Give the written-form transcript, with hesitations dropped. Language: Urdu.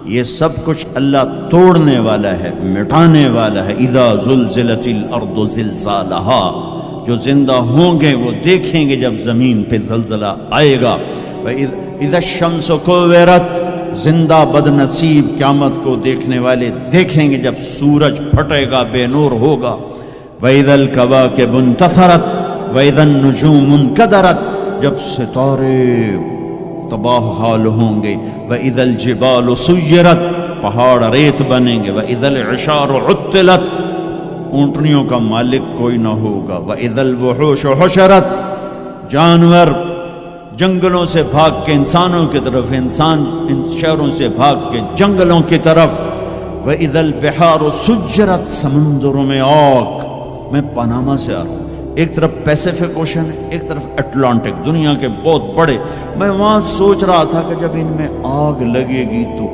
یہ سب کچھ اللہ توڑنے والا ہے، مٹانے والا ہے۔ اذا زلزلت الارض زلزالہا، جو زندہ ہوں گے وہ دیکھیں گے جب زمین پہ زلزلہ آئے گا۔ اذا الشمس کورت، زندہ بد نصیب قیامت کو دیکھنے والے دیکھیں گے جب سورج پھٹے گا، بے نور ہوگا۔ وَإِذَا الْكَوَاكِبُ انتَثَرَتْ وَإِذَا النُّجُومُ انْكَدَرَتْ، جب ستارے تباہ حال ہوں گے۔ وَإِذَا الْجِبَالُ سُيِّرَتْ، پہاڑ ریت بنیں گے۔ وَإِذَا الْعِشَارُ عُطِّلَتْ، اونٹنیوں کا مالک کوئی نہ ہوگا۔ وَإِذَا الْوُحُوشُ حُشِرَتْ، جانور جنگلوں سے بھاگ کے انسانوں کی طرف، انسان ان شہروں سے بھاگ کے جنگلوں کی طرف۔ وَإِذَا الْبِحَارُ سُجِّرَتْ، سمندروں میں آگ۔ میں پاناما سے آ رہا ہوں، ایک طرف پیسیفک اوشن ہے، ایک طرف اٹلانٹک، دنیا کے بہت بڑے۔ میں وہاں سوچ رہا تھا کہ جب ان میں آگ لگے گی تو